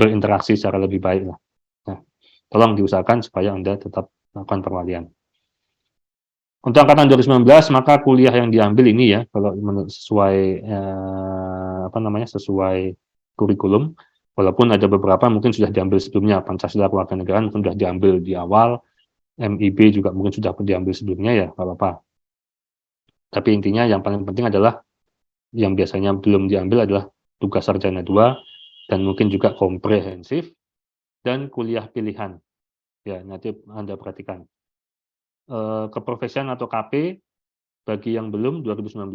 berinteraksi secara lebih baik lah. Nah, tolong diusahakan supaya Anda tetap melakukan perwalian. Untuk angkatan 2019, maka kuliah yang diambil ini ya, kalau sesuai sesuai kurikulum, walaupun ada beberapa mungkin sudah diambil sebelumnya, Pancasila Kewarganegaraan mungkin sudah diambil di awal, MIB juga mungkin sudah diambil sebelumnya ya, nggak apa-apa. Tapi intinya yang paling penting adalah yang biasanya belum diambil adalah tugas sarjana 2 dan mungkin juga komprehensif dan kuliah pilihan. Ya, nanti Anda perhatikan. Keprofesian atau KP bagi yang belum 2019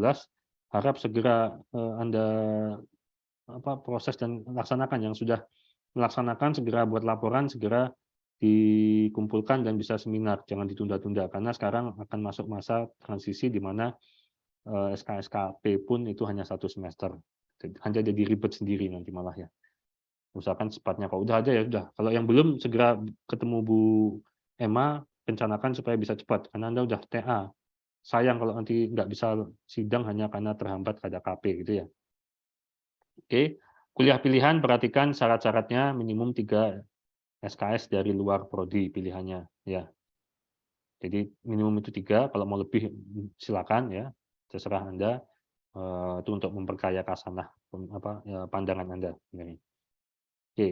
harap segera Anda proses dan laksanakan. Yang sudah melaksanakan segera buat laporan, segera dikumpulkan dan bisa seminar, jangan ditunda-tunda karena sekarang akan masuk masa transisi di mana SKSKP pun itu hanya 1 semester. Hanya jadi ribet sendiri nanti malah ya. Usahakan cepatnya, kalau udah ada ya udah, kalau yang belum segera ketemu Bu Emma, rencanakan supaya bisa cepat karena Anda udah TA. Sayang kalau nanti nggak bisa sidang hanya karena terhambat ada KP gitu ya. Oke, kuliah pilihan perhatikan syarat-syaratnya minimum 3 SKS dari luar prodi pilihannya ya. Jadi minimum itu 3, kalau mau lebih silakan ya, terserah Anda, itu untuk memperkaya khasanah pandangan Anda sebenarnya. Oke.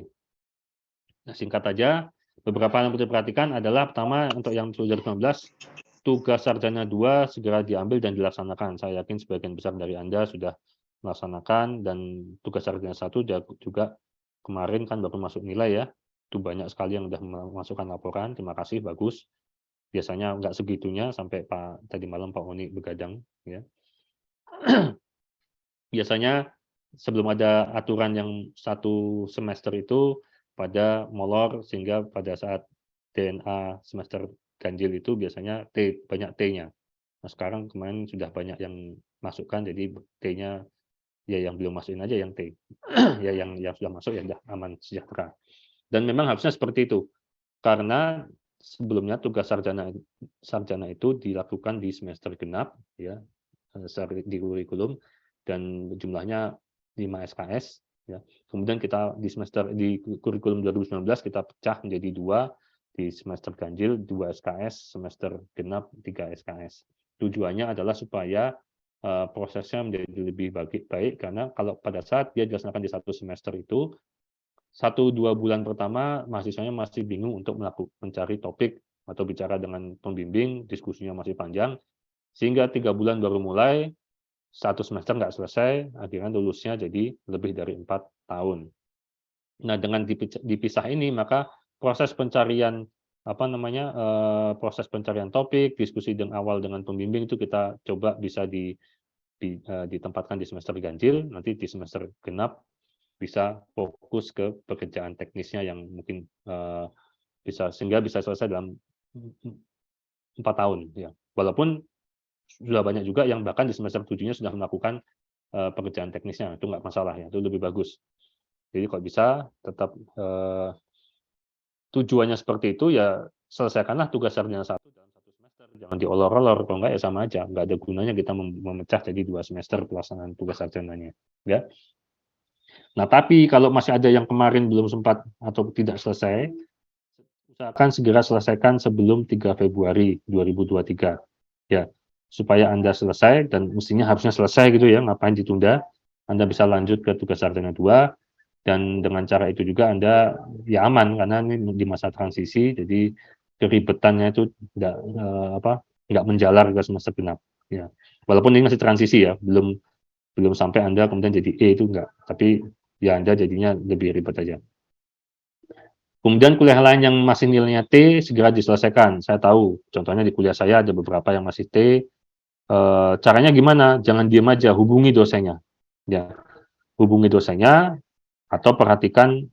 Nah, singkat aja, beberapa yang perlu diperhatikan adalah pertama untuk yang 2019, tugas sarjana 2 segera diambil dan dilaksanakan. Saya yakin sebagian besar dari Anda sudah melaksanakan dan tugas sarjana 1 juga kemarin kan baru masuk nilai ya. Itu banyak sekali yang sudah memasukkan laporan, terima kasih, bagus. Biasanya nggak segitunya sampai tadi malam Pak Oni begadang ya. Biasanya sebelum ada aturan yang 1 semester itu pada molor sehingga pada saat DNA semester ganjil itu biasanya banyak T-nya. Nah, sekarang kemarin sudah banyak yang masukkan jadi T-nya ya yang belum masukin aja yang T. Ya yang sudah masuk ya udah aman sejahtera. Dan memang harusnya seperti itu. Karena sebelumnya tugas sarjana itu dilakukan di semester genap ya, secara di kurikulum dan jumlahnya 5 SKS ya. Kemudian kita di kurikulum 2019 kita pecah menjadi 2 di semester ganjil, 2 SKS, semester genap 3 SKS. Tujuannya adalah supaya prosesnya menjadi lebih baik karena kalau pada saat dia dilaksanakan di 1 semester itu 1-2 bulan pertama mahasiswanya masih bingung untuk mencari topik atau bicara dengan pembimbing, diskusinya masih panjang, sehingga 3 bulan baru mulai, 1 semester nggak selesai, akhirnya lulusnya jadi lebih dari 4 tahun. Nah, dengan dipisah ini, maka proses pencarian proses pencarian topik, diskusi awal dengan pembimbing itu kita coba bisa ditempatkan di semester ganjil, nanti di semester genap bisa fokus ke pekerjaan teknisnya yang mungkin sehingga bisa selesai dalam 4 tahun ya. Walaupun sudah banyak juga yang bahkan di semester 7-nya sudah melakukan pekerjaan teknisnya, itu nggak masalah ya, itu lebih bagus. Jadi kalau bisa tetap tujuannya seperti itu ya selesaikanlah tugas sarjana 1 dalam 1 semester, jangan diolor-olor, kalau nggak ya sama aja, nggak ada gunanya kita memecah jadi 2 semester pelaksanaan tugas sarjananya, ya. Nah, tapi kalau masih ada yang kemarin belum sempat atau tidak selesai, usahakan segera selesaikan sebelum 3 Februari 2023. Ya, supaya Anda selesai dan mestinya harusnya selesai gitu ya, ngapain ditunda. Anda bisa lanjut ke tugas sarjana 2 dan dengan cara itu juga Anda ya aman karena ini di masa transisi, jadi keribetannya itu nggak menjalar ke semester genap. Ya, walaupun ini masih transisi ya, belum sampai Anda kemudian jadi E itu enggak, tapi ya Anda jadinya lebih ribet aja. Kemudian kuliah lain yang masih nilainya T segera diselesaikan. Saya tahu, contohnya di kuliah saya ada beberapa yang masih T. Caranya gimana? Jangan diam aja, hubungi dosennya. Ya, hubungi dosennya atau perhatikan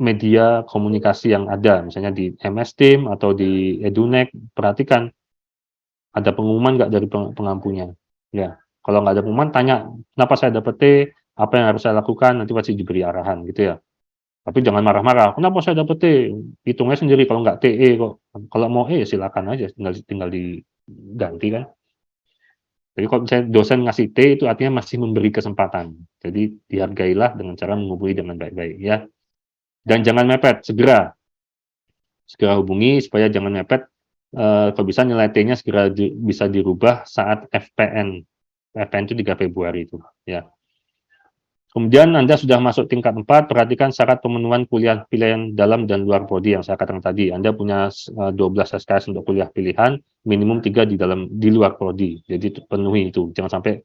media komunikasi yang ada, misalnya di MS Team atau di Edunek, perhatikan ada pengumuman nggak dari pengampunya. Ya, kalau nggak ada pengumuman, tanya kenapa saya dapat T, apa yang harus saya lakukan, nanti pasti diberi arahan gitu ya. Tapi jangan marah-marah, "Kenapa saya dapat T?" Hitungnya sendiri kalau nggak TE kok. Kalau mau E ya silakan aja, tinggal diganti kan. Jadi kalau misalnya dosen ngasih T itu artinya masih memberi kesempatan. Jadi dihargailah dengan cara menghubungi dengan baik-baik ya. Dan jangan mepet, segera hubungi supaya jangan mepet. Kalau bisa nilai T-nya segera bisa dirubah saat FPN. FPN itu 3 Februari itu, ya. Kemudian Anda sudah masuk tingkat 4, perhatikan syarat pemenuhan kuliah pilihan dalam dan luar prodi yang saya katakan tadi. Anda punya 12 SKS untuk kuliah pilihan, minimum 3 di luar prodi. Jadi penuhi itu. Jangan sampai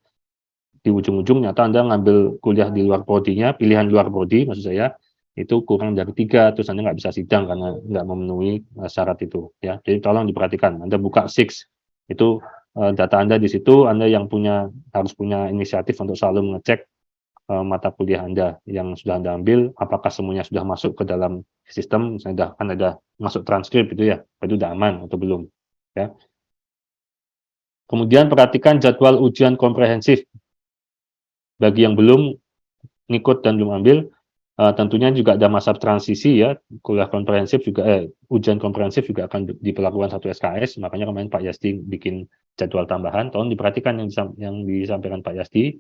di ujung-ujung nyata Anda ngambil kuliah di luar prodinya, pilihan luar prodi maksud saya, itu kurang dari 3, terus Anda nggak bisa sidang karena nggak memenuhi syarat itu. Ya. Jadi tolong diperhatikan. Anda buka SIX, itu data Anda di situ, Anda yang harus punya inisiatif untuk selalu mengecek mata kuliah Anda yang sudah Anda ambil, apakah semuanya sudah masuk ke dalam sistem, misalnya kan ada masuk transkrip itu ya, itu sudah aman atau belum. Ya. Kemudian perhatikan jadwal ujian komprehensif. Bagi yang belum ngikut dan belum ambil, tentunya juga ada masa transisi ya, kuliah komprehensif juga, ujian komprehensif juga akan diperlakukan 1 SKS, makanya kemarin Pak Yasti bikin jadwal tambahan, tolong diperhatikan yang disampaikan Pak Yasti,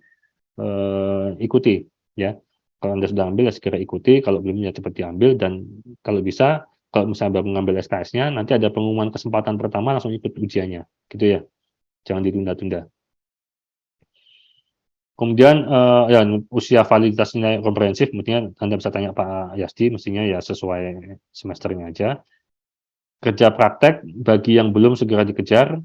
ikuti ya. Kalau Anda sudah ambil ya segera ikuti, kalau belum ya cepat diambil, dan kalau bisa, kalau misalnya baru mengambil SKS-nya, nanti ada pengumuman kesempatan pertama langsung ikut ujiannya, gitu ya. Jangan ditunda-tunda. Kemudian ya usia validitas nilai komprehensif, mestinya Anda bisa tanya Pak Yasti, mestinya ya sesuai semesternya aja. Kerja praktek bagi yang belum segera dikejar,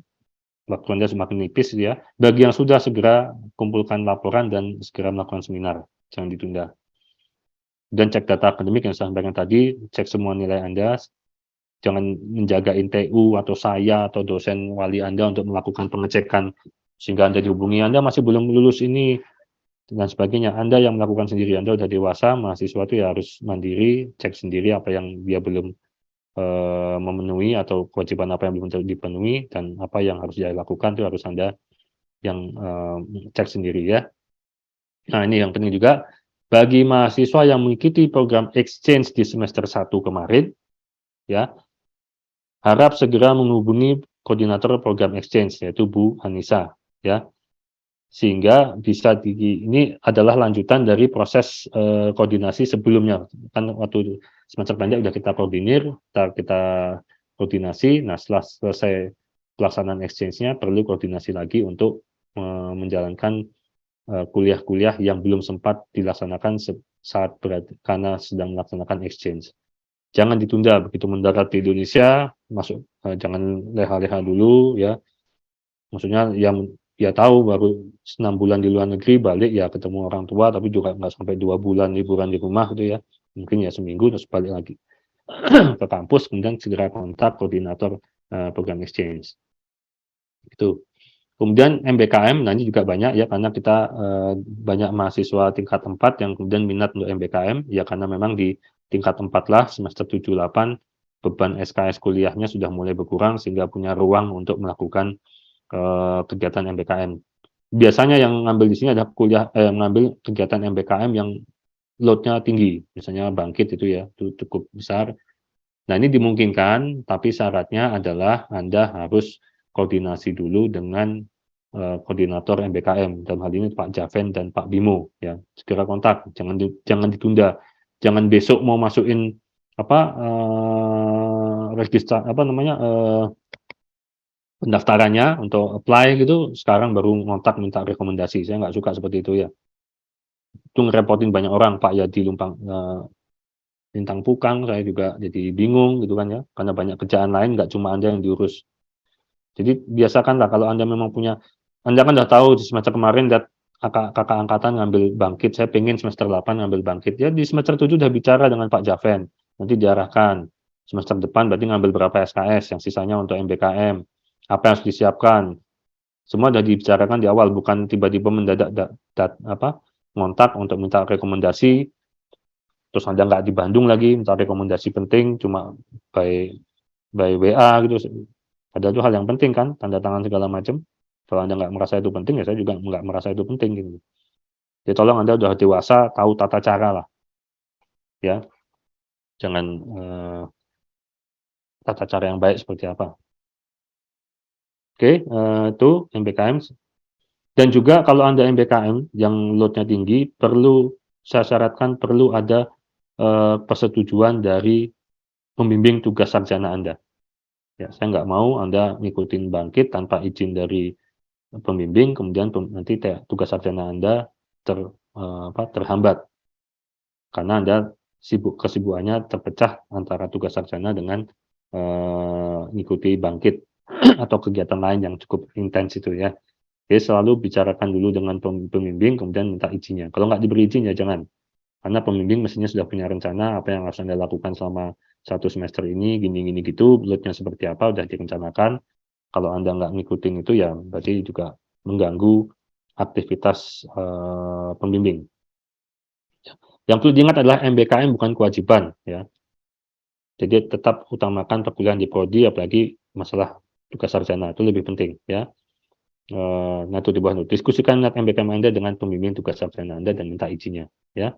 waktu Anda semakin nipis ya. Bagi yang sudah segera kumpulkan laporan dan segera melakukan seminar, jangan ditunda. Dan cek data akademik yang saya sampaikan tadi, cek semua nilai Anda, jangan menjaga TU atau saya atau dosen wali Anda untuk melakukan pengecekan sehingga Anda dihubungi, Anda masih belum lulus ini dan sebagainya. Anda yang melakukan sendiri, Anda sudah dewasa, mahasiswa itu ya harus mandiri, cek sendiri apa yang dia belum memenuhi atau kewajiban apa yang belum dipenuhi dan apa yang harus dia lakukan itu harus Anda yang cek sendiri ya. Nah, ini yang penting juga bagi mahasiswa yang mengikuti program exchange di semester 1 kemarin ya, harap segera menghubungi koordinator program exchange yaitu Bu Anissa ya. Sehingga bisa ini adalah lanjutan dari proses koordinasi sebelumnya. Kan waktu semester pendek udah kita koordinir, kita koordinasi. Nah, setelah selesai pelaksanaan exchange-nya perlu koordinasi lagi untuk menjalankan kuliah-kuliah yang belum sempat dilaksanakan saat karena sedang melaksanakan exchange. Jangan ditunda, begitu mendarat di Indonesia, masuk jangan leha-leha dulu ya. Maksudnya yang ya tahu baru 6 bulan di luar negeri, balik ya ketemu orang tua, tapi juga nggak sampai 2 bulan liburan di rumah gitu ya. Mungkin ya seminggu terus balik lagi ke kampus, kemudian segera kontak koordinator program exchange. Itu. Kemudian MBKM, nah ini juga banyak ya, karena kita banyak mahasiswa tingkat 4 yang kemudian minat untuk MBKM, ya karena memang di tingkat 4 lah, semester 7-8, beban SKS kuliahnya sudah mulai berkurang, sehingga punya ruang untuk melakukan kegiatan MBKM. Biasanya yang ngambil di sini ada mengambil kegiatan MBKM yang load-nya tinggi, misalnya bangkit itu ya, itu cukup besar. Nah, ini dimungkinkan, tapi syaratnya adalah Anda harus koordinasi dulu dengan koordinator MBKM, dalam hal ini Pak Javen dan Pak Bimo ya. Segera kontak, jangan ditunda. Jangan besok mau masukin register pendaftarannya untuk apply gitu, sekarang baru ngontak minta rekomendasi. Saya nggak suka seperti itu ya. Itu ngerepotin banyak orang, Pak Yadi Lumpang, Lintang Pukang, saya juga jadi bingung gitu kan ya, karena banyak kerjaan lain, nggak cuma Anda yang diurus. Jadi biasakanlah kalau Anda memang punya, Anda kan udah tahu di semester kemarin kakak angkatan ngambil bangkit, saya pengen semester 8 ngambil bangkit. Ya di semester 7 udah bicara dengan Pak Javen, nanti diarahkan. Semester depan berarti ngambil berapa SKS, yang sisanya untuk MBKM. Apa yang harus disiapkan. Semua sudah dibicarakan di awal, bukan tiba-tiba mendadak ngontak untuk minta rekomendasi, terus Anda nggak di Bandung lagi, minta rekomendasi penting, cuma by WA gitu. Padahal itu hal yang penting kan, tanda tangan segala macam. Kalau Anda nggak merasa itu penting, ya saya juga nggak merasa itu penting gitu. Jadi tolong Anda sudah dewasa, tahu tata cara lah. Ya, jangan tata cara yang baik seperti apa. Oke, itu MBKM. Dan juga kalau Anda MBKM yang load-nya tinggi, saya syaratkan perlu ada persetujuan dari pembimbing tugas sarjana Anda. Ya, saya nggak mau Anda ngikutin bangkit tanpa izin dari pembimbing, kemudian nanti tugas sarjana Anda terhambat karena Anda kesibukannya terpecah antara tugas sarjana dengan ngikuti bangkit atau kegiatan lain yang cukup intens itu ya. Jadi selalu bicarakan dulu dengan pembimbing, kemudian minta izinnya. Kalau nggak diberi izin ya jangan. Karena pembimbing mestinya sudah punya rencana apa yang harus Anda lakukan selama 1 semester ini, gini-gini gitu, load-nya seperti apa, udah direncanakan. Kalau Anda nggak ngikutin itu ya berarti juga mengganggu aktivitas pembimbing. Yang perlu diingat adalah MBKM bukan kewajiban ya. Jadi tetap utamakan perkuliahan di prodi, apalagi masalah tugas sarjana itu lebih penting ya. Nah itu di bawah itu. Diskusikan MBKM Anda dengan pembimbing tugas sarjana Anda dan minta izinnya ya.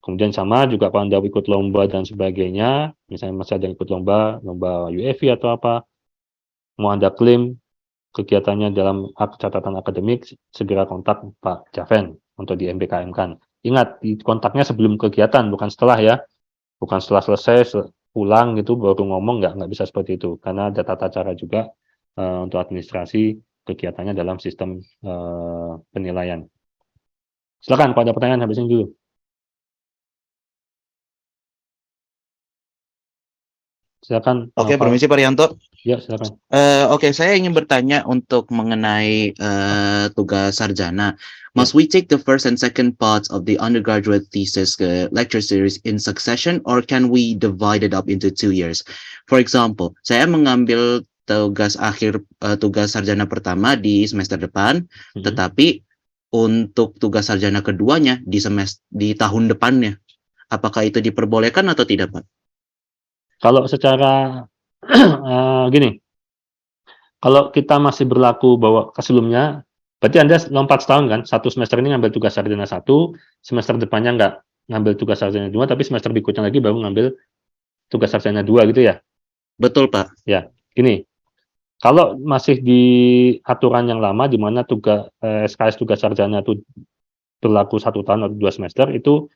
Kemudian sama juga kalau Anda ikut lomba dan sebagainya, misalnya masih ada yang ikut lomba UEFI atau apa, mau Anda klaim kegiatannya dalam catatan akademik, segera kontak Pak Javen untuk di MBKM kan. Ingat, kontaknya sebelum kegiatan, bukan setelah ya. Bukan setelah selesai, pulang gitu baru ngomong, nggak bisa seperti itu. Karena ada tata cara juga untuk administrasi kegiatannya dalam sistem penilaian. Silakan, kalau ada pertanyaan habisin dulu. Silakan. Oke, permisi Pak Rianto. Ya, silakan. Oke, saya ingin bertanya untuk mengenai tugas sarjana. Must Ya. we take the first and second parts of the undergraduate thesis lecture series in succession, or can we divide it up into 2 years? For example, saya mengambil tugas akhir tugas sarjana pertama di semester depan, tetapi untuk tugas sarjana keduanya di tahun depannya. Apakah itu diperbolehkan atau tidak, Pak? Kalau secara gini, kalau kita masih berlaku bahwa sebelumnya, berarti Anda lompat setahun kan, 1 semester ini ngambil tugas sarjana 1, semester depannya nggak ngambil tugas sarjana 2, tapi semester berikutnya lagi baru ngambil tugas sarjana 2 gitu ya? Betul, Pak. Ya, gini, kalau masih di aturan yang lama di mana SKS tugas sarjana itu berlaku 1 tahun atau 2 semester, itu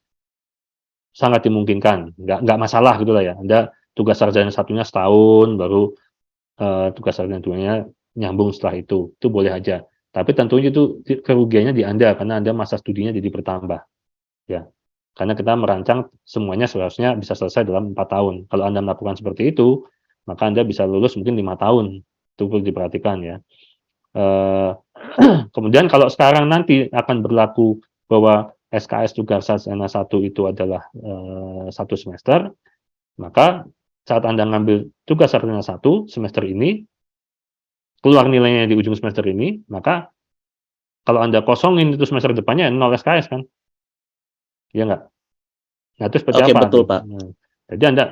sangat dimungkinkan, nggak masalah gitu lah ya. Anda tugas sarjana satunya setahun, baru tugas sarjana duanya nyambung setelah itu boleh aja. Tapi tentunya itu kerugiannya di Anda, karena Anda masa studinya jadi bertambah, ya. Karena kita merancang semuanya seharusnya bisa selesai dalam 4 tahun. Kalau Anda melakukan seperti itu, maka Anda bisa lulus mungkin 5 tahun. Itu perlu diperhatikan ya. Kemudian kalau sekarang nanti akan berlaku bahwa SKS tugas sarjana 1 itu adalah 1 semester, maka saat Anda ngambil tugas sarjana 1 semester ini, keluar nilainya di ujung semester ini, maka kalau Anda kosongin itu semester depannya 0 SKS kan? Iya nggak? Nah itu seperti Oke, apa betul, tuh? Pak. Nah, jadi Anda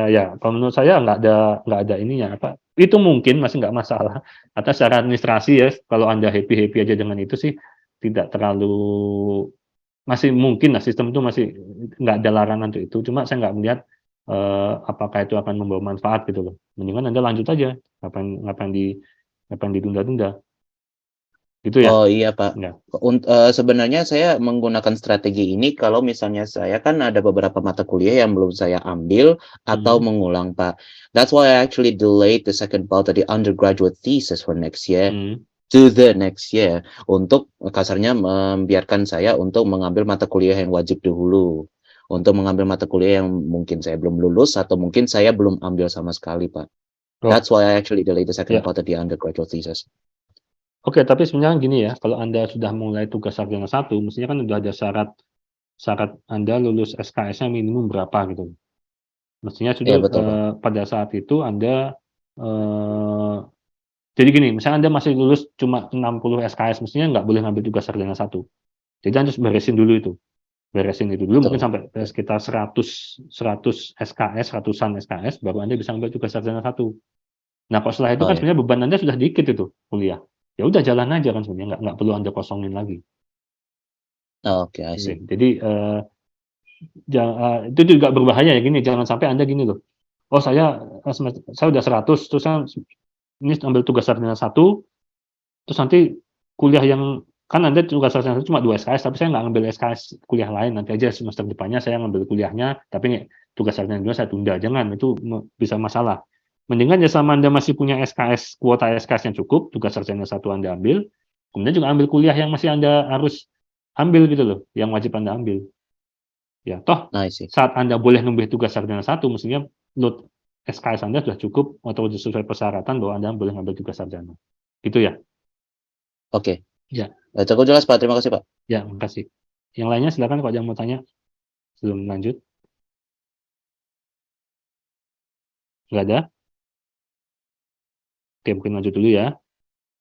ya kalau menurut saya nggak ada ininya apa, itu mungkin masih nggak masalah, atau secara administrasi ya kalau Anda happy-happy aja dengan itu sih tidak terlalu, masih mungkin lah, sistem itu masih nggak ada larangan untuk itu, cuma saya nggak melihat apakah itu akan membawa manfaat gitu loh. Mendingan Anda lanjut aja, ngapain ditunda-tunda, gitu ya? Oh iya, Pak. Ya. Sebenarnya saya menggunakan strategi ini kalau misalnya saya kan ada beberapa mata kuliah yang belum saya ambil atau Mhm. mengulang, Pak. That's why I actually delayed the second part of the undergraduate thesis for next year Mhm. to the next year, untuk kasarnya membiarkan saya untuk mengambil mata kuliah yang wajib dahulu. Untuk mengambil mata kuliah yang mungkin saya belum lulus atau mungkin saya belum ambil sama sekali, Pak. Oh, That's why I actually delayed the second ya. part of the undergraduate thesis. Oke, tapi sebenarnya gini ya, kalau Anda sudah mulai tugas sarjana 1, mestinya kan udah ada syarat Anda lulus SKS-nya minimum berapa gitu. Mestinya Iya, sudah betul, Pak. pada saat itu Anda jadi gini, misalnya Anda masih lulus cuma 60 SKS, mestinya nggak boleh ngambil tugas sarjana 1. Jadi Anda harus beresin dulu itu. Beresin itu dulu mungkin Betul. sampai sekitar 100 SKS, ratusan SKS, baru Anda bisa ambil tugas sarjana 1. Nah, kalau setelah itu Oh kan ya. sebenarnya beban Anda sudah dikit itu kuliah. Ya udah jalan aja kan sebenarnya, nggak perlu Anda kosongin lagi. Oke, I Gitu. see. Jadi itu juga berbahaya ya gini, jangan sampai Anda gini loh. Oh saya udah 100, terus saya ini ambil tugas sarjana 1, terus nanti kuliah yang kan Anda tugas sarjana cuma 2 SKS, tapi saya nggak ngambil SKS kuliah lain, nanti aja semester depannya saya ngambil kuliahnya, tapi tugas sarjana 2 saya tunda, jangan, itu bisa masalah. Mendingan ya selama Anda masih punya SKS, kuota SKS yang cukup, tugas sarjana 1 Anda ambil, kemudian juga ambil kuliah yang masih Anda harus ambil gitu loh, yang wajib Anda ambil. Ya, toh I see. saat Anda boleh nambah tugas sarjana 1, mestinya load SKS Anda sudah cukup atau sesuai persyaratan bahwa Anda boleh ngambil tugas sarjana. Gitu ya? Oke. Ya. Cukup jelas, Pak. Terima kasih, Pak. Ya, makasih. Yang lainnya silakan kalau ada yang mau tanya sebelum lanjut. Nggak ada? Oke, mungkin lanjut dulu ya.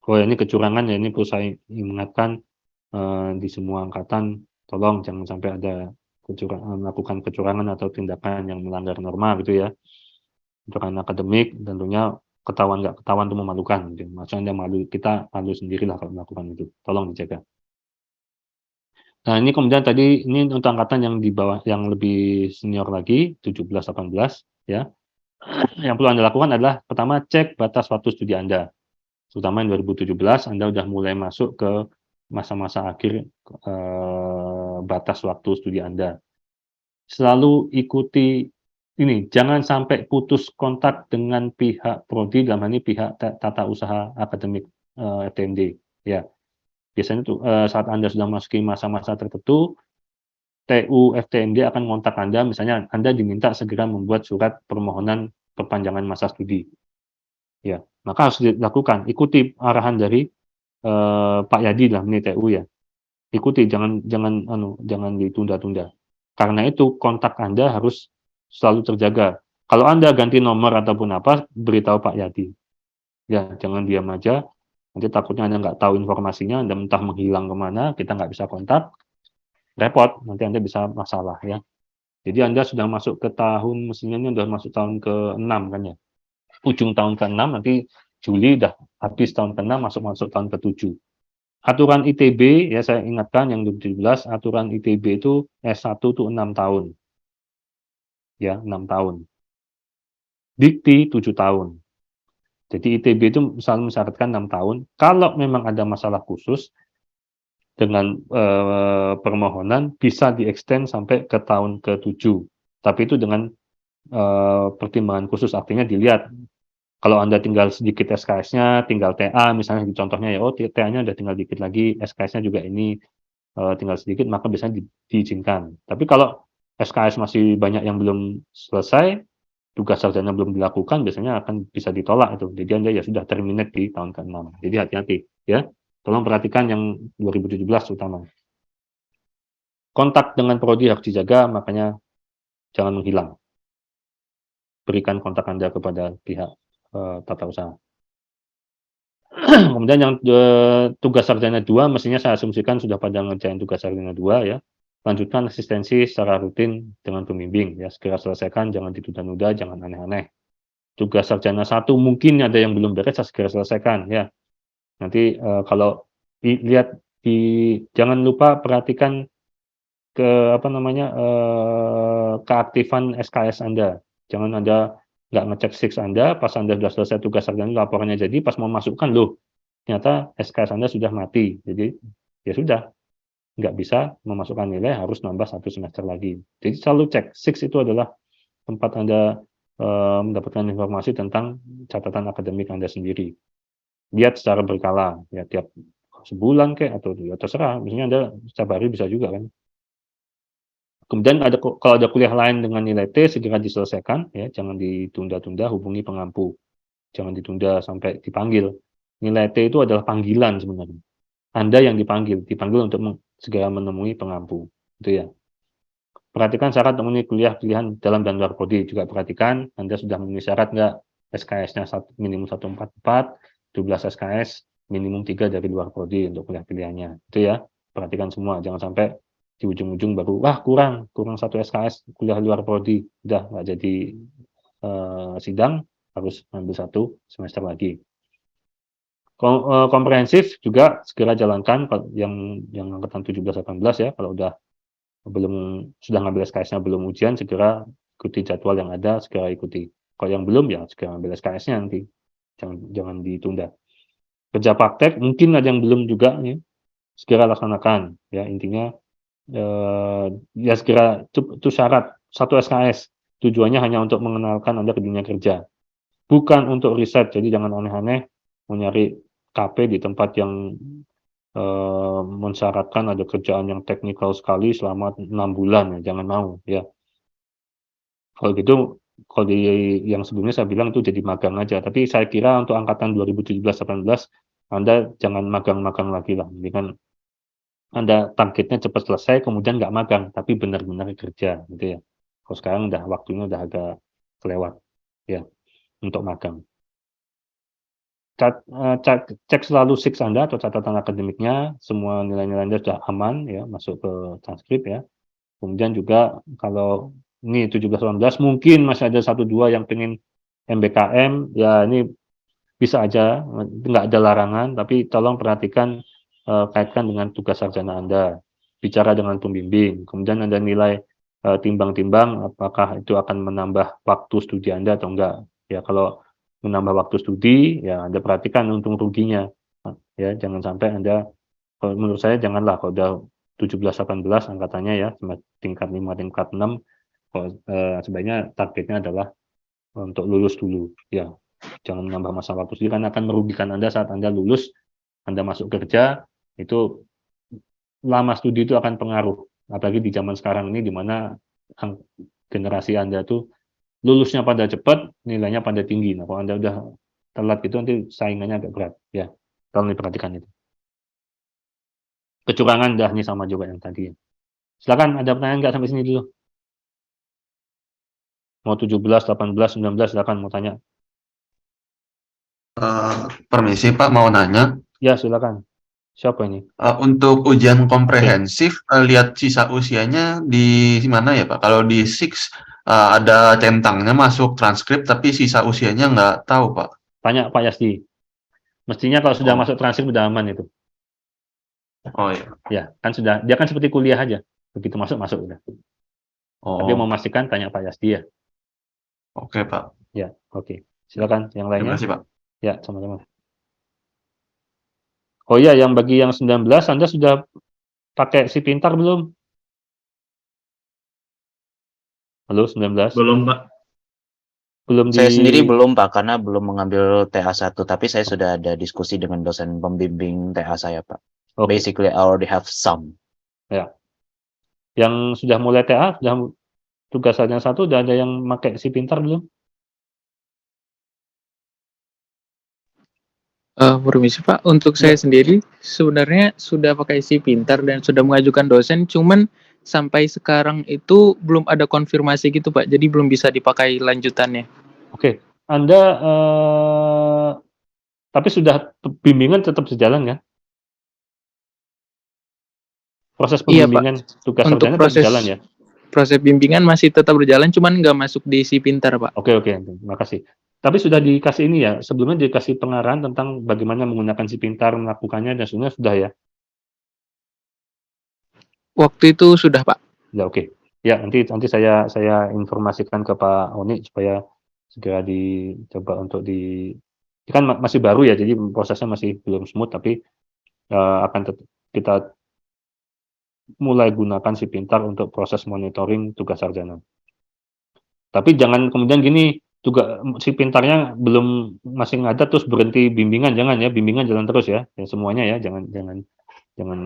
Oh, ini kecurangan ya, ini perlu saya ingatkan di semua angkatan, tolong jangan sampai ada melakukan kecurangan atau tindakan yang melanggar norma gitu ya. Kecurangan akademik tentunya ketahuan nggak ketahuan itu memalukan. Gitu. Maksudnya malu, kita malu sendirilah kalau melakukan itu. Tolong dijaga. Nah, ini kemudian tadi ini untuk angkatan yang di bawah, yang lebih senior lagi, 17-18 ya. Yang perlu Anda lakukan adalah pertama cek batas waktu studi Anda. Terutama yang 2017 Anda sudah mulai masuk ke masa-masa akhir batas waktu studi Anda. Selalu ikuti ini, jangan sampai putus kontak dengan pihak prodi, dalam hal ini pihak tata usaha akademik FTMD. Ya, biasanya tuh saat Anda sudah memasuki masa-masa tertentu, TU FTMD akan kontak Anda, misalnya Anda diminta segera membuat surat permohonan perpanjangan masa studi. Ya, maka harus dilakukan. Ikuti arahan dari Pak Yadi lah, ini TU ya. Ikuti, jangan ditunda-tunda. Karena itu kontak Anda harus selalu terjaga. Kalau Anda ganti nomor ataupun apa, beritahu Pak Yadi. Ya, jangan diam aja. Nanti takutnya Anda nggak tahu informasinya, Anda entah menghilang kemana, kita nggak bisa kontak, repot. Nanti Anda bisa masalah ya. Jadi Anda sudah masuk ke tahun, mestinya ini sudah masuk tahun ke-6 kan ya. Ujung tahun ke-6, nanti Juli udah habis tahun ke-6, masuk tahun ke-7. Aturan ITB, ya saya ingatkan yang 2017, aturan ITB itu S1 itu 6 tahun. Ya, 6 tahun. Dikti 7 tahun. Jadi ITB itu selalu mensyaratkan 6 tahun. Kalau memang ada masalah khusus dengan permohonan, bisa di-extend sampai ke tahun ke-7. Tapi itu dengan pertimbangan khusus, artinya dilihat kalau Anda tinggal sedikit SKS-nya, tinggal TA misalnya contohnya ya, oh TA-nya udah tinggal dikit lagi, SKS-nya juga ini tinggal sedikit, maka biasanya diizinkan. Tapi kalau SKS masih banyak yang belum selesai, tugas sarjana belum dilakukan, biasanya akan bisa ditolak itu. Jadi Anda ya sudah terminate di tahun ke-6. Jadi hati-hati ya. Tolong perhatikan yang 2017 terutama. Kontak dengan prodi harus dijaga, makanya jangan menghilang. Berikan kontak Anda kepada pihak tata usaha. Kemudian yang tugas sarjana 2, mestinya saya asumsikan sudah pada ngerjain tugas sarjana 2 ya. Lanjutkan asistensi secara rutin dengan pembimbing ya, segera selesaikan, jangan ditunda-tunda, jangan aneh-aneh. Tugas sarjana 1 mungkin ada yang belum beres, segera selesaikan ya. Nanti kalau lihat jangan lupa perhatikan apa namanya, keaktifan SKS Anda. Jangan Anda nggak ngecek SIX Anda, pas Anda sudah selesai tugas sarjana, laporannya jadi, pas mau masukkan, loh ternyata SKS Anda sudah mati. Jadi ya sudah, nggak bisa memasukkan nilai, harus nambah 1 semester lagi. Jadi selalu cek, SIX itu adalah tempat Anda mendapatkan informasi tentang catatan akademik Anda sendiri. Lihat secara berkala, ya tiap sebulan kek atau ya terserah, misalnya Anda setiap hari bisa juga kan. Kemudian kalau ada kuliah lain dengan nilai T, segera diselesaikan ya, jangan ditunda-tunda, hubungi pengampu. Jangan ditunda sampai dipanggil. Nilai T itu adalah panggilan sebenarnya. Anda yang dipanggil untuk segera menemui pengampu, itu ya. Perhatikan syarat memenuhi kuliah pilihan dalam dan luar prodi, juga perhatikan Anda sudah memenuhi syarat nggak, SKS-nya minimum 144, 12 SKS, minimum 3 dari luar prodi untuk kuliah pilihannya, itu ya. Perhatikan semua, jangan sampai di ujung-ujung baru, wah kurang 1 SKS kuliah luar prodi, udah nggak jadi sidang, harus ambil 1 semester lagi. Komprehensif juga segera jalankan yang angkatan 17-18 ya, kalau sudah ngambil SKS-nya belum ujian, segera ikuti jadwal yang ada, segera ikuti. Kalau yang belum ya segera ambil SKS-nya nanti, jangan ditunda. Kerja praktek mungkin ada yang belum juga ya. segera laksanakan. Ya intinya ya segera itu syarat 1 SKS. Tujuannya hanya untuk mengenalkan Anda ke dunia kerja, bukan untuk riset. Jadi jangan aneh-aneh mau nyari KP di tempat yang mensyaratkan ada kerjaan yang teknikal sekali selama 6 bulan, ya jangan mau ya. Kalau gitu, kalau di yang sebelumnya saya bilang itu jadi magang aja, tapi saya kira untuk angkatan 2017-18 Anda jangan magang-magang lagi lah, mendingan Anda targetnya cepat selesai kemudian nggak magang, tapi benar-benar kerja gitu ya. Kalau sekarang udah waktunya udah agak kelewat ya untuk magang. Cek selalu SIX Anda atau catatan akademiknya, semua nilai-nilai Anda sudah aman ya, masuk ke transkrip ya. Kemudian juga kalau ini 17-18 mungkin masih ada 1-2 yang pengen MBKM, ya ini bisa aja, nggak ada larangan, tapi tolong perhatikan, kaitkan dengan tugas sarjana Anda. Bicara dengan pembimbing, kemudian Anda nilai, timbang-timbang apakah itu akan menambah waktu studi Anda atau enggak. Ya kalau menambah waktu studi, ya Anda perhatikan untung ruginya, ya jangan sampai Anda kalau menurut saya janganlah kalau udah 17-18 angkatannya ya, cuma tingkat 5, tingkat 6, kalau, sebaiknya targetnya adalah untuk lulus dulu, ya. Jangan menambah masa waktu studi karena akan merugikan Anda saat Anda lulus, Anda masuk kerja, itu lama studi itu akan pengaruh. Apalagi di zaman sekarang ini di mana generasi Anda tuh lulusnya pada cepat, nilainya pada tinggi. Nah, kalau Anda udah telat gitu nanti saingannya agak berat, ya. Tolong diperhatikan itu. Kecurangan dah nih sama juga yang tadi. Silakan ada pertanyaan nggak sampai sini dulu? Mau 17, 18, 19 silakan mau tanya. Permisi Pak, mau nanya. Ya silakan. Siapa ini? Untuk ujian komprehensif, lihat sisa usianya di mana ya Pak? Kalau di SIX ada centangnya masuk transkrip, tapi sisa usianya nggak tahu Pak. Tanya Pak Yasdi. Mestinya kalau sudah Oh, masuk transkrip udah aman itu. oh ya. Ya, kan sudah. Dia kan seperti kuliah aja. Begitu masuk masuk udah. Tapi mau Oh, memastikan tanya Pak Yasdi ya. oke Pak. Ya, oke. Silakan yang Terima lainnya. kasih Pak. Ya, sama-sama. Oh iya, yang bagi yang 19 Anda sudah pakai si pintar belum? Halo 19? Belum Pak. Belum di Saya sendiri belum, Pak, karena belum mengambil TA1, tapi saya sudah ada diskusi dengan dosen pembimbing TA saya, Pak. Oke, Basically, I already have some. ya. Yang sudah mulai TA, sudah tugas sarjana 1 udah ada yang pakai si pintar belum? Permisi Pak, untuk Ya. saya sendiri sebenarnya sudah pakai isi pintar dan sudah mengajukan dosen, cuman sampai sekarang itu belum ada konfirmasi gitu Pak, jadi belum bisa dipakai lanjutannya. Oke. Anda tapi sudah bimbingan tetap sejalan ya? Proses Iya Pak, pembimbingan tugas untuk sarjana tetap jalan ya? proses bimbingan masih tetap berjalan, cuman nggak masuk di isi pintar Pak. Oke, terima kasih. Tapi sudah dikasih ini ya, sebelumnya dikasih pengarahan tentang bagaimana menggunakan si pintar, melakukannya dan sebenarnya sudah ya? Waktu itu sudah Pak. Ya oke. Ya nanti saya informasikan ke Pak Oni supaya segera dicoba untuk kan masih baru ya, jadi prosesnya masih belum smooth, tapi akan kita mulai gunakan si pintar untuk proses monitoring tugas sarjana. Tapi jangan kemudian gini, juga si pintarnya masih ngadat terus berhenti bimbingan, jangan ya, bimbingan jalan terus ya, semuanya ya, jangan jangan jangan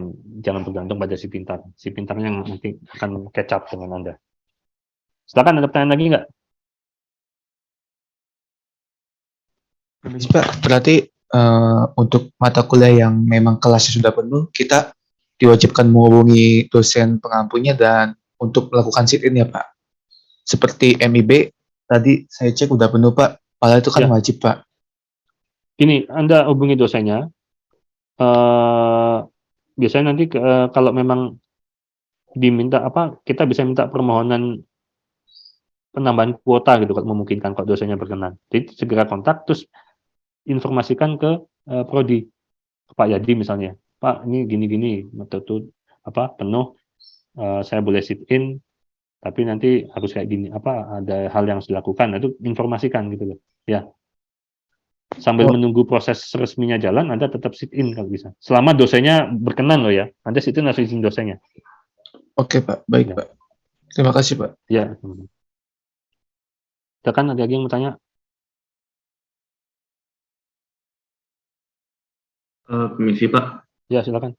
jangan bergantung pada si pintar. Si pintarnya yang nanti akan catch up dengan Anda. Silakan ada pertanyaan lagi nggak? Permisi Pak, berarti untuk mata kuliah yang memang kelasnya sudah penuh, kita diwajibkan menghubungi dosen pengampunya dan untuk melakukan sit-in ya Pak. Seperti MIB, tadi saya cek udah penuh Pak, padahal itu kan Ya. wajib Pak. Gini, Anda hubungi dosennya, biasanya nanti kalau memang diminta kita bisa minta permohonan penambahan kuota gitu kalau memungkinkan, kalau dosennya berkenan. Jadi segera kontak terus informasikan ke prodi, ke Pak Yadi misalnya, Pak ini gini-gini metode penuh, saya boleh sit in tapi nanti harus kayak gini, ada hal yang harus dilakukan. Nah, itu informasikan gitu loh ya. Sambil Oh. menunggu proses resminya jalan, Anda tetap sit in kalau bisa. Selama dosennya berkenan loh ya, Anda sit in harus izin dosennya. Oke, Pak. Baik, Ya. Pak. Terima kasih, Pak. Ya. Silakan, ada lagi yang mau tanya? Permisi Pak. Ya, silakan.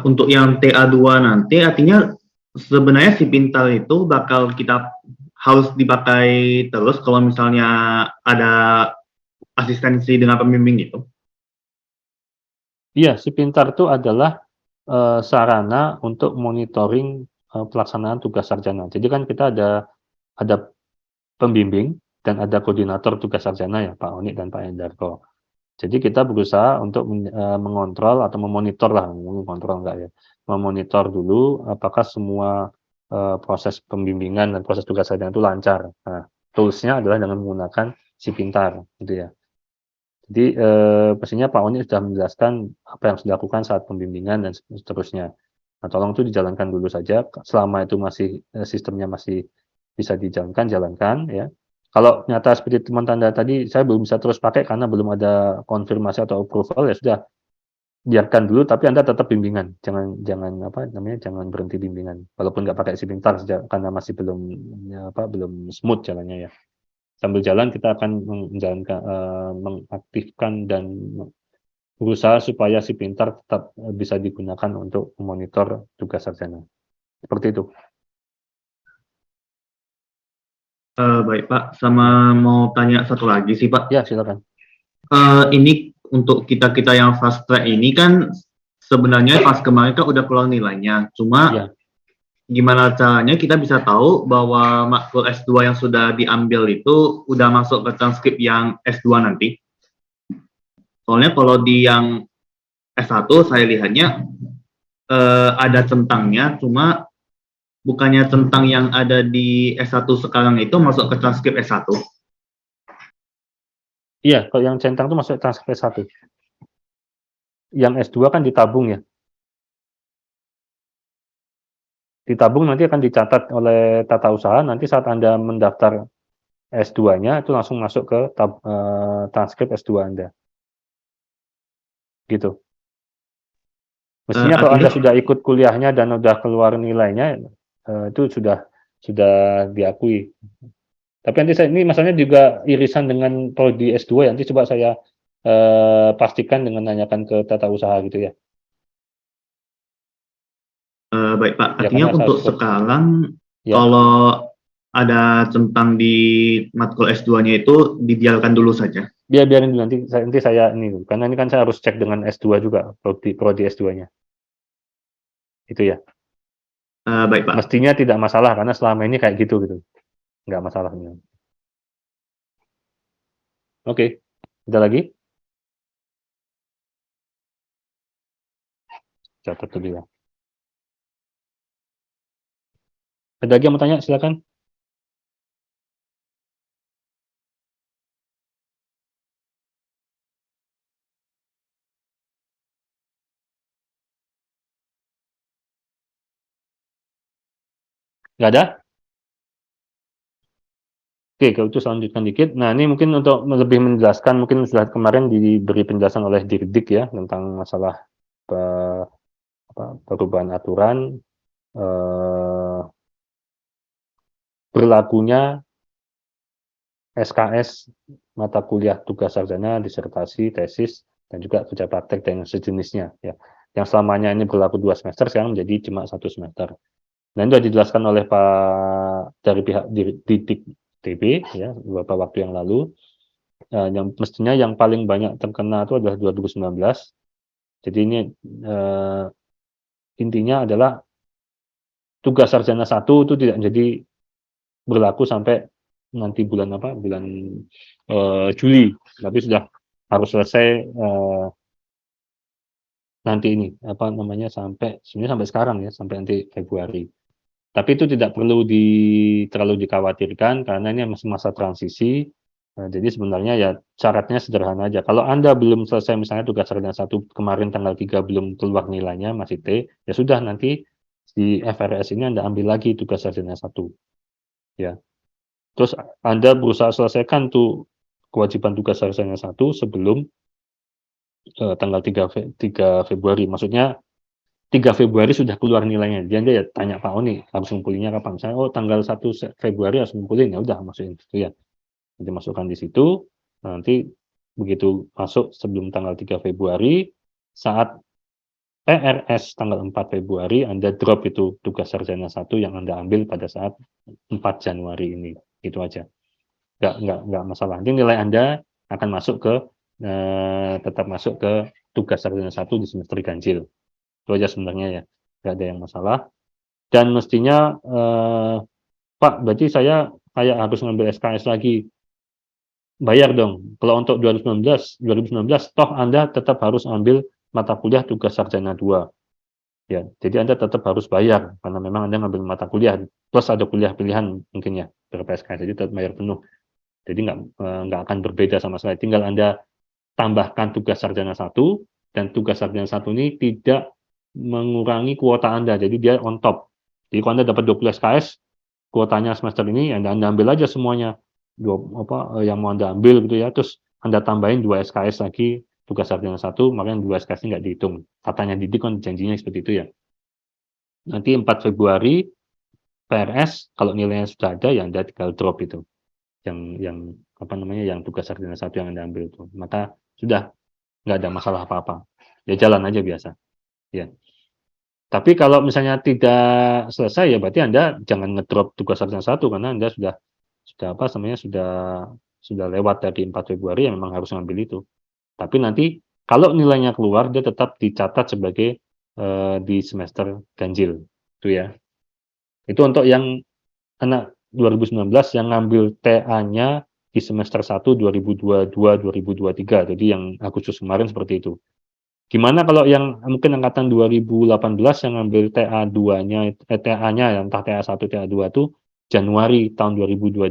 Untuk yang TA2 nanti artinya sebenarnya si pintar itu bakal kita harus dipakai terus kalau misalnya ada asistensi dengan pembimbing gitu. Iya, si pintar itu adalah sarana untuk monitoring pelaksanaan tugas sarjana. Jadi kan kita ada pembimbing dan ada koordinator tugas sarjana ya, Pak Onik dan Pak Endarko. Jadi kita berusaha untuk mengontrol atau memonitor lah, mengontrol enggak ya, memonitor dulu apakah semua proses pembimbingan dan proses tugas sarjana itu lancar. Nah, tools-nya adalah dengan menggunakan si pintar, gitu ya. Jadi pastinya Pak Oni sudah menjelaskan apa yang sudah dilakukan saat pembimbingan dan seterusnya. Nah, tolong itu dijalankan dulu saja. Selama itu masih sistemnya masih bisa dijalankan, jalankan ya. Kalau nyata seperti teman Anda tadi, saya belum bisa terus pakai karena belum ada konfirmasi atau approval, ya sudah biarkan dulu. Tapi Anda tetap bimbingan, jangan apa namanya, jangan berhenti bimbingan. Walaupun nggak pakai si pintar karena masih belum belum smooth jalannya ya. Sambil jalan kita akan menjalankan, mengaktifkan dan berusaha supaya si pintar tetap bisa digunakan untuk memonitor tugas sarjana. Seperti itu. Baik Pak, sama mau tanya satu lagi sih Pak. Ya, silakan. Ini untuk kita yang fast track ini kan sebenarnya pas kemarin kan udah keluar nilainya. Cuma Ya. gimana caranya kita bisa tahu bahwa matkul S2 yang sudah diambil itu udah masuk ke transkrip yang S2 nanti? Soalnya kalau di yang S1 saya lihatnya ada centangnya, cuma bukannya centang yang ada di S1 sekarang itu masuk ke transkrip S1. Iya, kalau yang centang itu masuk transkrip S1. Yang S2 kan ditabung ya. Ditabung nanti akan dicatat oleh tata usaha, nanti saat Anda mendaftar S2-nya itu langsung masuk ke transkrip S2 Anda. Gitu. Mestinya kalau Anda sudah ikut kuliahnya dan sudah keluar nilainya, itu sudah diakui. Tapi nanti ini masalahnya juga irisan dengan prodi S2 ya. Nanti coba saya pastikan dengan nanyakan ke tata usaha gitu ya. Baik Pak, Ya, artinya karena untuk sekarang ya. kalau ada centang di matkul S2-nya itu dibiarkan dulu saja. Biarin dulu, nanti saya ini, karena ini kan saya harus cek dengan S2 juga, prodi S2-nya. Itu ya. Baik Pak. Mestinya tidak masalah karena selama ini kayak gitu. Nggak masalah. Oke. Ada lagi? Catat dulu ya. Ada lagi yang mau tanya? Silakan. Nggak ada? Oke, kalau itu saya lanjutkan dikit. Nah, ini mungkin untuk lebih menjelaskan, mungkin sudah kemarin diberi penjelasan oleh Dirdik ya, tentang masalah perubahan aturan, berlakunya SKS, mata kuliah tugas sarjana, disertasi, tesis, dan juga kerja praktek dan sejenisnya ya. Yang selamanya ini berlaku 2 semester, sekarang menjadi cuma 1 semester. Nah, itu sudah dijelaskan oleh Pak dari pihak Didik TB ya beberapa waktu yang lalu. Yang mestinya yang paling banyak terkena itu adalah 2019. Jadi ini intinya adalah tugas sarjana 1 itu tidak jadi berlaku sampai nanti bulan Juli, tapi sudah harus selesai nanti ini sampai sebenarnya sampai sekarang ya, sampai nanti Februari. Tapi itu tidak perlu terlalu dikhawatirkan karena ini masih masa transisi. Jadi sebenarnya ya syaratnya sederhana aja. Kalau Anda belum selesai misalnya tugas sarjana 1 kemarin tanggal 3 belum keluar nilainya masih T, ya sudah nanti di FRS ini Anda ambil lagi tugas sarjana 1. Ya. Terus Anda berusaha selesaikan tuh kewajiban tugas sarjana 1 sebelum tanggal 3 Februari. Maksudnya 3 Februari sudah keluar nilainya. Dia ya tanya Pak Oni, harus ngumpulinnya kapan? Misalnya, oh tanggal 1 Februari harus ngumpulin, ya udah masukin gitu ya. Nanti masukkan di situ, nanti begitu masuk sebelum tanggal 3 Februari, saat PRS tanggal 4 Februari, Anda drop itu tugas sarjana 1 yang Anda ambil pada saat 4 Januari ini. Itu aja. Nggak masalah. Nanti nilai Anda akan masuk ke tetap masuk ke tugas sarjana 1 di semester ganjil. Itu aja sebenarnya ya, nggak ada yang masalah. Dan mestinya Pak, berarti saya kayak harus ngambil SKS lagi. Bayar dong. Kalau untuk 2019 toh Anda tetap harus ambil mata kuliah tugas sarjana 2. Ya, jadi Anda tetap harus bayar karena memang Anda ngambil mata kuliah plus ada kuliah pilihan mungkin ya beberapa SKS, jadi tetap bayar penuh. Jadi nggak akan berbeda sama sekali. Tinggal Anda tambahkan tugas sarjana 1 dan tugas sarjana 1 ini tidak mengurangi kuota Anda. Jadi dia on top. Jadi kalau Anda dapat 20 SKS, kuotanya semester ini Anda ambil aja semuanya. Yang mau Anda ambil gitu ya. Terus Anda tambahin 2 SKS lagi tugas sarjana 1, makanya 2 SKS ini nggak dihitung. Katanya Didik kan janjinya seperti itu ya. Nanti 4 Februari PRS kalau nilainya sudah ada ya Anda tinggal drop itu. Yang tugas sarjana 1 yang Anda ambil itu. Maka sudah nggak ada masalah apa-apa. Ya jalan aja biasa. Ya. Tapi kalau misalnya tidak selesai ya berarti Anda jangan ngedrop tugas sarjana 1 karena Anda sudah lewat dari 4 Februari yang memang harus ngambil itu. Tapi nanti kalau nilainya keluar dia tetap dicatat sebagai di semester ganjil. Itu ya. Itu untuk yang anak 2019 yang ngambil TA-nya di semester 1 2022-2023. Jadi yang Agustus kemarin seperti itu. Gimana kalau yang mungkin angkatan 2018 yang ngambil TA2-nya TA-nya entah TA1, TA2 itu Januari tahun 2022.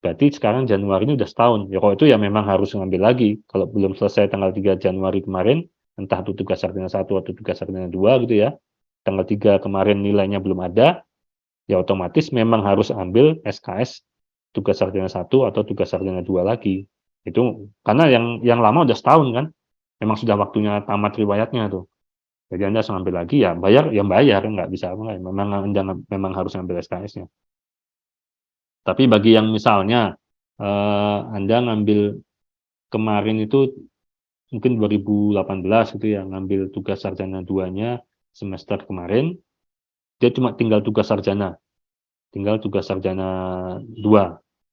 Berarti sekarang Januari ini udah setahun. Ya kalau itu ya memang harus ngambil lagi. Kalau belum selesai tanggal 3 Januari kemarin, entah itu tugas sarjana 1 atau tugas sarjana 2 gitu ya. Tanggal 3 kemarin nilainya belum ada, ya otomatis memang harus ambil SKS tugas sarjana 1 atau tugas sarjana 2 lagi. Itu karena yang lama udah setahun kan. Memang sudah waktunya tamat riwayatnya tuh. Jadi Anda harus ngambil lagi ya bayar, nggak bisa apa memang Anda memang harus ngambil SKS-nya. Tapi bagi yang misalnya Anda ngambil kemarin itu mungkin 2018 gitu ya, ngambil tugas sarjana 2-nya semester kemarin, dia cuma tinggal tugas sarjana 2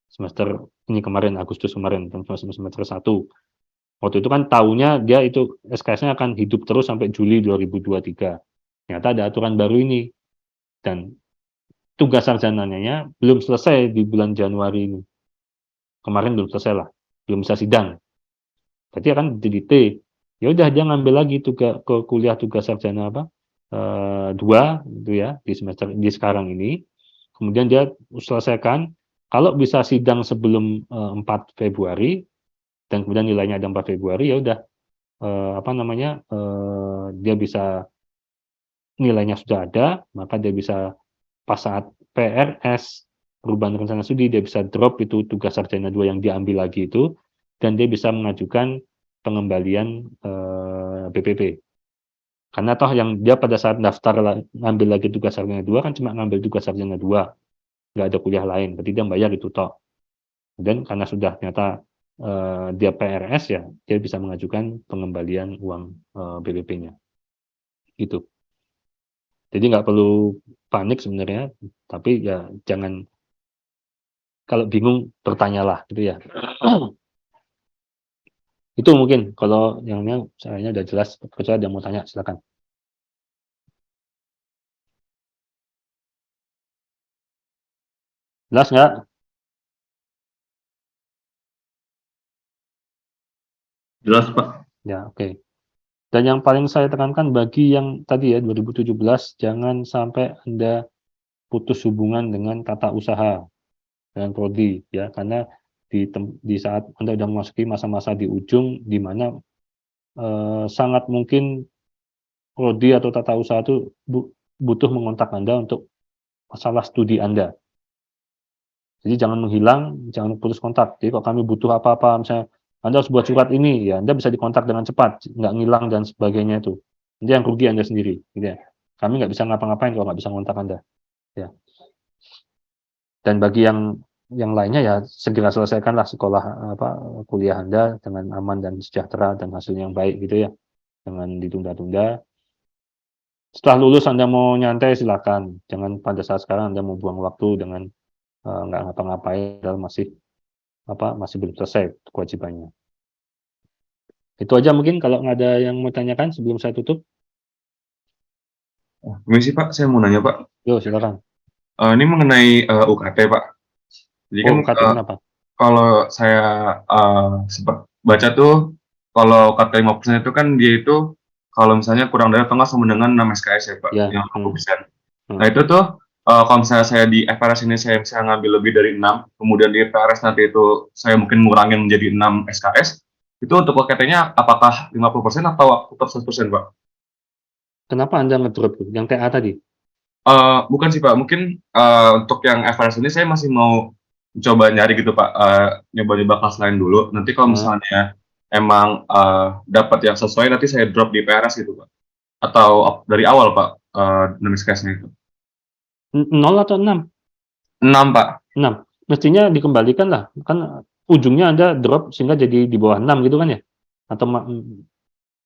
semester ini kemarin, Agustus kemarin, semester 1. Waktu itu kan tahunya dia itu SKS-nya akan hidup terus sampai Juli 2023. Ternyata ada aturan baru ini. Dan tugas sarjananya belum selesai di bulan Januari ini. Kemarin belum selesai lah, belum bisa sidang. Berarti akan jadi T. Ya udah dia ngambil lagi ke kuliah tugas sarjana 2 gitu ya di semester di sekarang ini. Kemudian dia selesaikan. Kalau bisa sidang sebelum 4 Februari dan kemudian nilainya ada 4 Februari ya udah dia bisa nilainya sudah ada, maka dia bisa pas saat PRS perubahan rencana studi dia bisa drop itu tugas sarjana 2 yang diambil lagi itu dan dia bisa mengajukan pengembalian BPP. Karena toh yang dia pada saat daftar ngambil lagi tugas sarjana 2 kan cuma ngambil tugas sarjana 2, nggak ada kuliah lain, berarti dia bayar itu toh. Dan karena sudah ternyata dia PRS ya, dia bisa mengajukan pengembalian uang BPP-nya. Gitu. Jadi nggak perlu panik sebenarnya, tapi ya jangan kalau bingung bertanyalah gitu ya. Itu mungkin kalau yang sayanya udah jelas, kecuali ada yang mau tanya silakan. Jelas nggak? Jelas, Pak. Ya, oke. Dan yang paling saya tekankan bagi yang tadi ya 2017 jangan sampai Anda putus hubungan dengan tata usaha dengan prodi ya karena di saat Anda sudah memasuki masa-masa di ujung di mana sangat mungkin prodi atau tata usaha itu butuh mengontak Anda untuk masalah studi Anda. Jadi jangan menghilang, jangan putus kontak. Jadi kalau kami butuh apa-apa, misalnya Anda harus buat surat ini, ya Anda bisa dikontak dengan cepat, nggak ngilang dan sebagainya itu. Nanti yang rugi Anda sendiri, gitu ya. Kami nggak bisa ngapa-ngapain kalau nggak bisa kontak Anda. Ya. Dan bagi yang lainnya ya segera selesaikanlah kuliah Anda dengan aman dan sejahtera dan hasilnya yang baik gitu ya. Jangan ditunda-tunda. Setelah lulus Anda mau nyantai silakan. Jangan pada saat sekarang Anda mau buang waktu dengan nggak ngapa-ngapain padahal masih belum selesai kewajibannya. Itu aja mungkin kalau nggak ada yang mau tanyakan sebelum saya tutup. Permisi Pak, saya mau nanya Pak. Yo silakan. Ini mengenai UKT Pak. Jadi kan UKT kenapa? kalau saya sempat baca tuh, kalau UKT 5% itu kan dia itu kalau misalnya kurang dari atau nggak sama dengan 6 SKS ya Pak, Ya, yang 50%. Hmm. Nah itu tuh kalau misalnya saya di FRS ini saya bisa ngambil lebih dari 6, kemudian di FRS nanti itu saya mungkin ngurangin menjadi 6 SKS, itu untuk UKT-nya apakah 50% atau tetap 100% Pak? Kenapa Anda ngedrop tuh? Yang TA tadi? Bukan sih Pak, mungkin untuk yang FRS ini saya masih mau coba nyari gitu Pak, nyoba-nyoba kelas lain dulu. Nanti kalau misalnya emang dapat yang sesuai, nanti saya drop di PRS gitu Pak. Atau dari awal Pak, dinamis case-nya itu. 0 atau 6? 6 Pak. 6. Mestinya dikembalikan lah. Kan ujungnya Anda drop sehingga jadi di bawah 6 gitu kan ya? Atau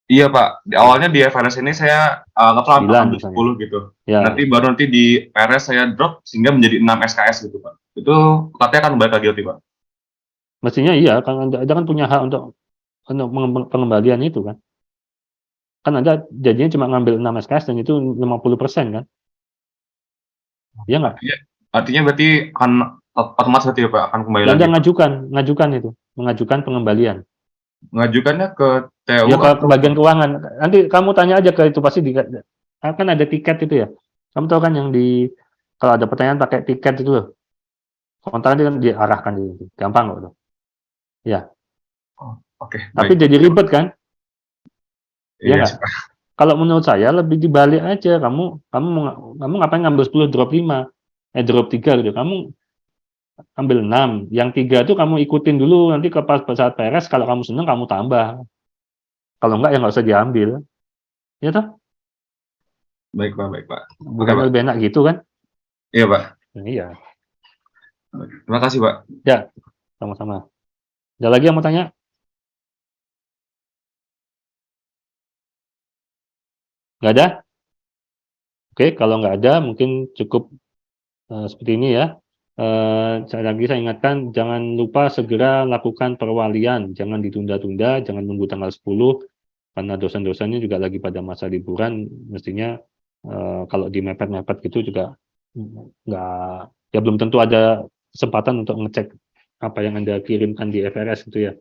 Iya Pak, awalnya di FRS ini saya nge-plan 10 gitu. Ya. Nanti di PRS saya drop sehingga menjadi 6 SKS gitu Pak. Itu katanya akan balik lagi nanti Pak. Mestinya iya, kan Anda kan punya hak untuk pengembalian itu kan. Kan Anda jadinya cuma ngambil 6 SKS dan itu 50% kan? Iya nggak? Iya, artinya berarti akan otomatis berarti ya Pak, akan kembali lagi. Anda ngajukan itu, mengajukan pengembalian. Ngajukannya ke TU Ya ke bagian keuangan. Nanti kamu tanya aja ke itu pasti kan ada tiket itu ya. Kamu tahu kan yang kalau ada pertanyaan pakai tiket itu loh. Kontak kan diarahkan itu. Gampang kok tuh. Ya. Oke. Tapi jadi ribet kan? Iya nggak? Kalau menurut saya lebih dibalik aja. Kamu ngapain ngambil 10 drop 5? Drop 3 gitu. Kamu ambil 6. Yang 3 itu kamu ikutin dulu. Nanti ke pas saat PRS kalau kamu seneng kamu tambah. Kalau enggak ya nggak usah diambil. Ya toh? Baik Pak. Bukan lebih enak gitu kan? Iya Pak. Iya. Terima kasih Pak. Ya, sama-sama. Ada lagi yang mau tanya? Nggak ada? Oke, kalau nggak ada mungkin cukup seperti ini ya. Saya ingatkan, jangan lupa segera lakukan perwalian. Jangan ditunda-tunda, jangan nunggu tanggal 10, karena dosen-dosennya juga lagi pada masa liburan. Mestinya kalau di mepet-mepet gitu juga ya belum tentu ada kesempatan untuk ngecek apa yang Anda kirimkan di FRS gitu ya.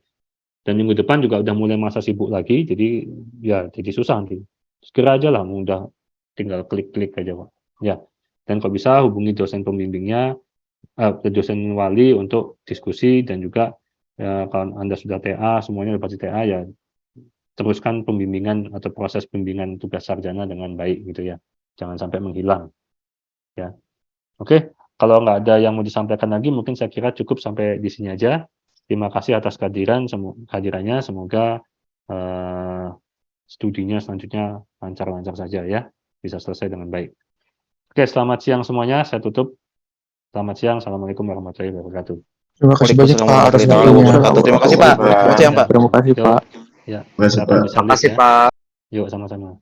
Dan minggu depan juga udah mulai masa sibuk lagi, jadi ya jadi susah nanti. Segera aja lah, mudah tinggal klik-klik aja Pak. Ya, dan kalau bisa hubungi dosen pembimbingnya, dosen wali untuk diskusi dan juga kalau Anda sudah TA, semuanya udah pasti TA ya, teruskan pembimbingan atau proses pembimbingan tugas sarjana dengan baik gitu ya. Jangan sampai menghilang. Ya. Oke, kalau nggak ada yang mau disampaikan lagi, mungkin saya kira cukup sampai di sini aja. Terima kasih atas kehadirannya. Semoga studinya selanjutnya lancar-lancar saja ya, bisa selesai dengan baik. Oke, selamat siang semuanya. Saya tutup. Selamat siang. Assalamualaikum warahmatullahi wabarakatuh. Terima kasih banyak Pak atas waktunya. Terima kasih Pak. Selamat siang Pak. Terima kasih Pak. Ya, Terima kasih, Pak. Terima kasih Pak. Yuk, sama-sama.